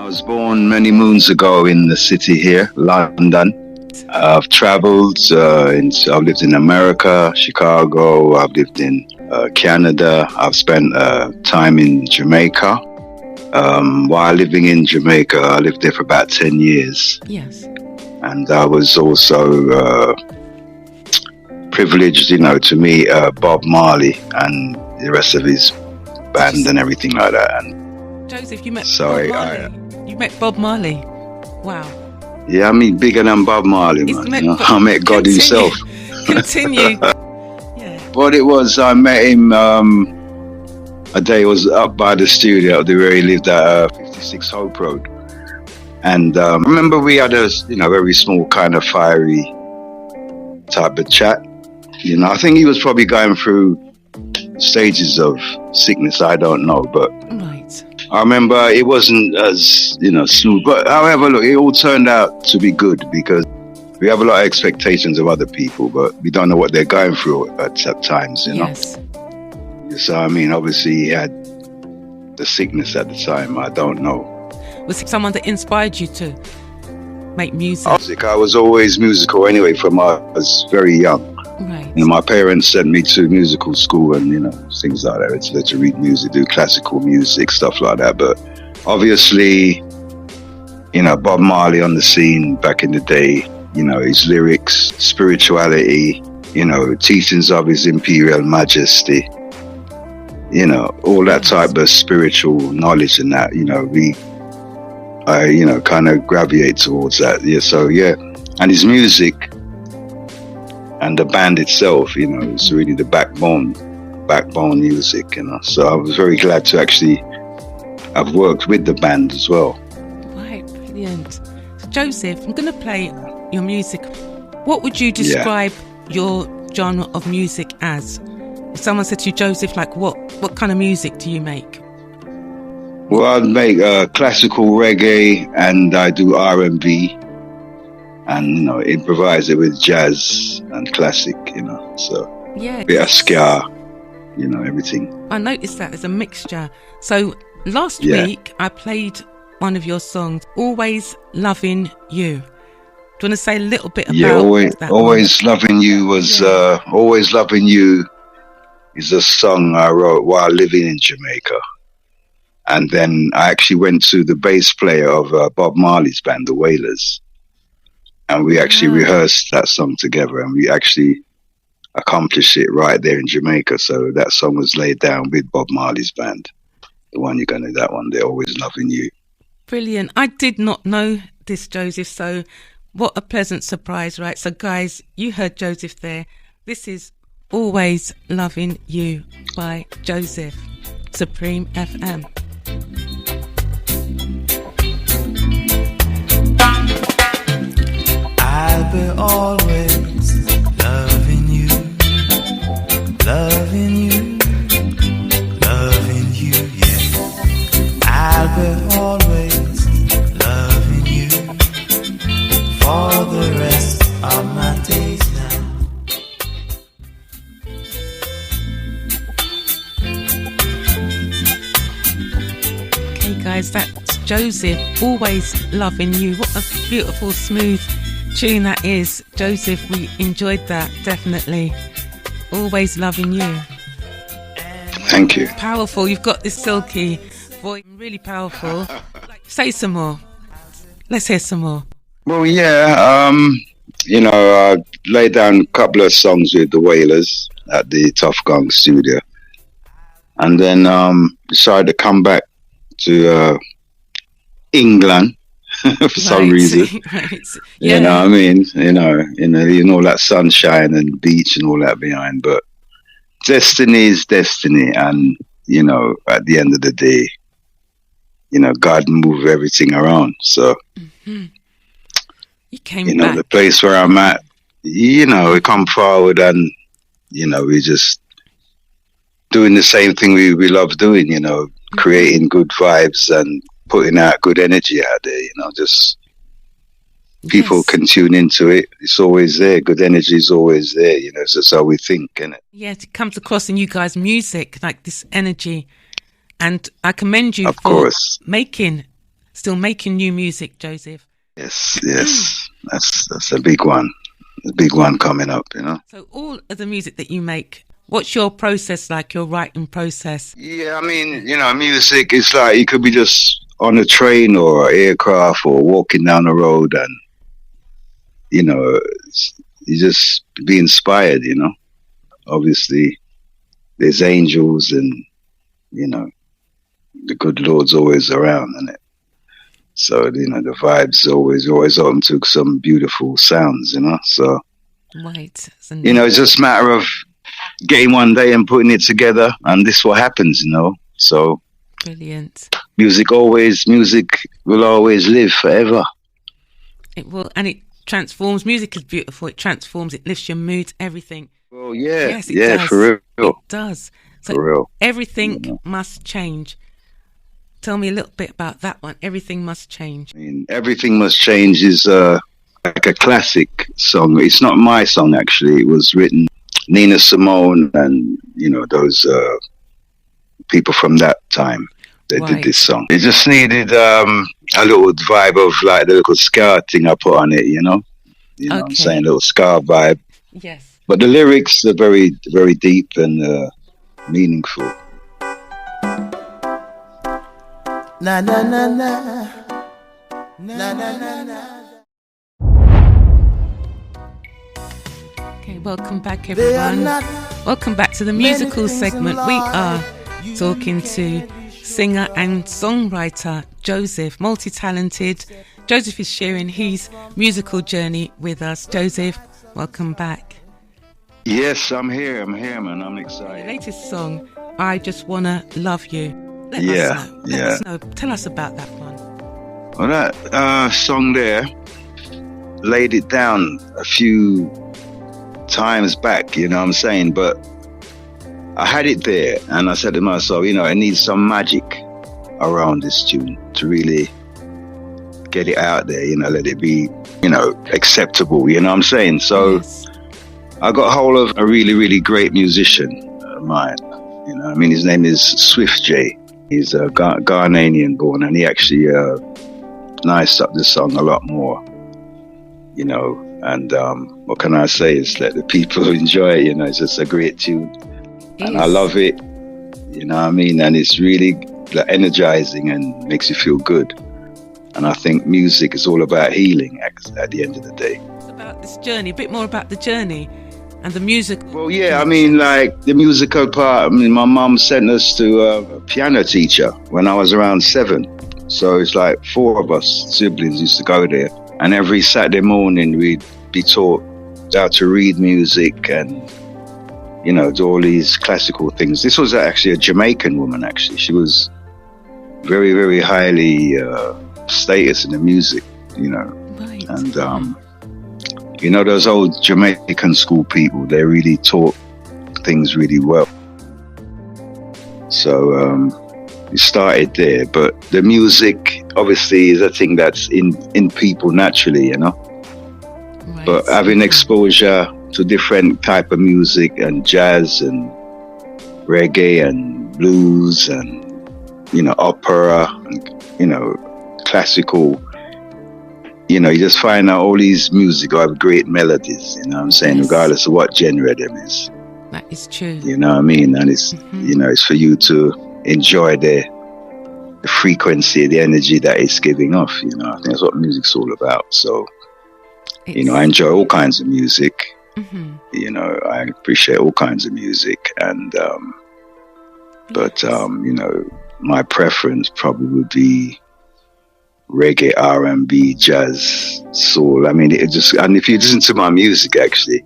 I was born many moons ago in the city here, London. I've traveled, I've lived in America, Chicago, I've lived in Canada, I've spent time in Jamaica. While living in Jamaica, I lived there for about 10 years. Yes. And I was also privileged, to meet Bob Marley and the rest of his band and everything like that. And Joseph, you met Bob Marley. You met Bob Marley. Wow. Yeah, I mean, bigger than Bob Marley, man. I met God himself. Continue. Yeah. What it was, I met him a day. I was up by the studio where he lived at 56 Hope Road. And I remember we had a very small kind of fiery type of chat. I think he was probably going through stages of sickness, I don't know, but right. I remember it wasn't as smooth, but however, look, it all turned out to be good because we have a lot of expectations of other people, but we don't know what they're going through at times, Yes. So I mean, obviously he had the sickness at the time. I don't know. Was it someone that inspired you to make music? I was always musical anyway from I was very young. Right. My parents sent me to musical school and, things like that. To read music, do classical music, stuff like that. But obviously, Bob Marley on the scene back in the day, his lyrics, spirituality, teachings of his Imperial Majesty, all that type of spiritual knowledge and that, I kind of gravitate towards that. Yeah. So, yeah. And his music, and the band itself, it's really the backbone music, So I was very glad to actually have worked with the band as well. Right, brilliant. So Joseph, I'm going to play your music. What would you describe your genre of music as? If someone said to you, Joseph, like what kind of music do you make? Well, I'd make classical reggae, and I do R&B. And improvise it with jazz and classic, so yeah, bit of ska, everything. I noticed that there's a mixture. So last week I played one of your songs, "Always Loving You." Do you want to say a little bit about that? Always Loving You was Always Loving You is a song I wrote while living in Jamaica, and then I actually went to the bass player of Bob Marley's band, the Wailers. And we actually rehearsed that song together, and we actually accomplished it right there in Jamaica. So that song was laid down with Bob Marley's band. The one you're going to, that one, They're Always Loving You. Brilliant. I did not know this, Joseph. So what a pleasant surprise, right? So guys, you heard Joseph there. This is Always Loving You by Joseph, Supreme FM. I'll be always loving you, loving you, loving you, yeah. I'll be always loving you for the rest of my days now. Okay guys, that's Joseph, Always Loving You. What a beautiful, smooth tune that is. Joseph, we enjoyed that, definitely. Always Loving You. Thank you. Powerful. You've got this silky voice, really powerful. Say some more. Let's hear some more. Well, I laid down a couple of songs with the Wailers at the Tough Gong studio, and then decided to come back to England for some reason. Right. Yeah. You know what I mean? All that sunshine and beach and all that behind. But destiny is destiny. And, at the end of the day, God moved everything around. So, you came back. The place where I'm at, we come forward and, we're just doing the same thing we love doing, creating good vibes and putting out good energy out there, just people can tune into it. It's always there. Good energy is always there, so that's how we think, innit? Yeah, it comes across in you guys' music, like this energy. And I commend you of for course. making still making new music, Joseph. Yes, yes. That's a big one. A big one coming up, you know. So all of the music that you make, what's your process like, your writing process? Yeah, I mean, you know, music is like you could be just on a train or aircraft or walking down the road and, you know, you just be inspired, you know. Obviously, there's angels and, you know, the good Lord's always around, isn't it? So, you know, the vibes always open to some beautiful sounds, you know. So, Right. you know, it's just a matter of getting one day and putting it together, and this is what happens, you know. So, Brilliant. music will always live forever. It will, and it transforms. Music is beautiful. It transforms. It lifts your mood. Everything. Well, yeah, Yes, it yeah, does. for real, It does. So for real. everything You know. must change. Tell me a little bit about that one. Everything must change. I mean, Everything Must Change is like a classic song. It's not my song, actually. It was written Nina Simone and, you know, those people from that time. They did this song. It just needed a little vibe of like the little ska thing I put on it, you know? You know what I'm saying? A little ska vibe. Yes. But the lyrics are very, very deep and meaningful. Na na na na, na na na na. Okay, welcome back, everyone. Welcome back to the musical segment. We are talking to singer and songwriter Joseph, multi-talented. Joseph is sharing his musical journey with us. Joseph, welcome back. Yes, I'm here, man. I'm Your excited. latest song, I Just Wanna Love You. Let us know. Tell us about that one. Well, that song there, laid it down a few times back, you know what I'm saying? But I had it there and I said to myself, you know, I need some magic around this tune to really get it out there, you know, let it be, you know, acceptable, you know what I'm saying? So Yes. I got hold of a really, really great musician of mine, you know, I mean, his name is Swift J. He's a Ghanaian born, and he actually niced up the song a lot more, you know. And what can I say is let the people enjoy it, you know. It's just a great tune, and I love it, you know what I mean. And it's really like, energizing and makes you feel good. And I think music is all about healing at the end of the day. It's about this journey, a bit more about the journey and the music. Well, yeah, I mean, like the musical part, I mean, my mum sent us to a piano teacher when I was around 7. So it's like 4 of us siblings used to go there. And every Saturday morning we'd be taught how to read music and, you know, do all these classical things. This was actually a Jamaican woman, actually. She was very, very highly status in the music, you know. Right. And, you know, those old Jamaican school people, they really taught things really well. So it started there. But the music, obviously, is a thing that's in people naturally, you know. Right. But having exposure to different type of music and jazz and reggae and blues and, you know, opera and, you know, classical, you know, you just find out all these music have great melodies, you know what I'm saying, Yes. regardless of what genre them is. That is true. You know what I mean? And it's, you know, it's for you to enjoy the frequency, the energy that it's giving off, you know. I think that's what music's all about. So, you know, I enjoy all kinds of music. Mm-hmm. You know, I appreciate all kinds of music. And, but, you know, my preference probably would be reggae, R&B, jazz, soul. I mean, it just, and if you listen to my music, actually,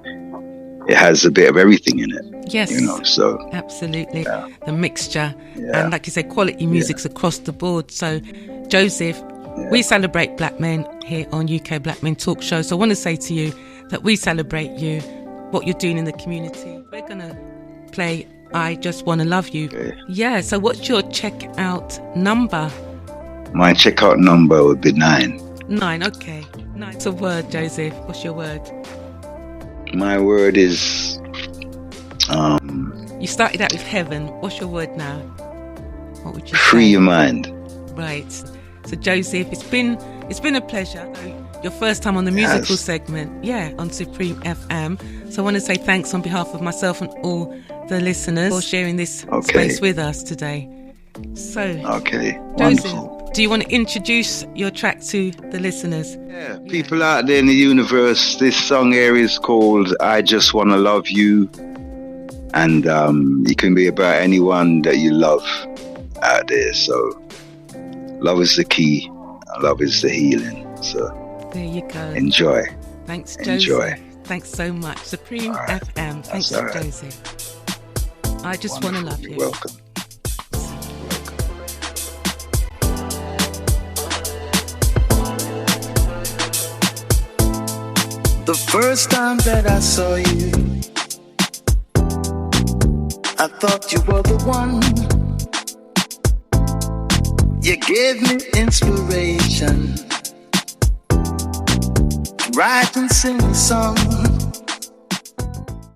it has a bit of everything in it. Yes. You know, so. Absolutely. Yeah. The mixture. Yeah. And like you said, quality music's across the board. So, Joseph, we celebrate black men here on UK Black Men Talk Show. So I want to say to you that we celebrate you, what you're doing in the community. We're going to play I Just Want to Love You. Okay. Yeah, so what's your checkout number? My checkout number would be 9. 9, okay. 9's a word, Joseph. What's your word? My word is, You started out with heaven. What's your word now? What would you free say? your mind. Right. So Joseph, it's been a pleasure. Your first time on the musical segment, on Supreme FM. So I want to say thanks on behalf of myself and all the listeners for sharing this space with us today. So, Joseph, wonderful. do you want to introduce your track to the listeners? Yeah, people out there in the universe, this song here is called I Just Wanna Love You. And it can be about anyone that you love out there. So love is the key. Love is the healing. So there you go. Enjoy. Thanks, Joseph. Enjoy. Thanks so much. Supreme FM. Thanks, Joseph. I just want to love you. You're welcome. The first time that I saw you, I thought you were the one. You gave me inspiration, write and sing a song.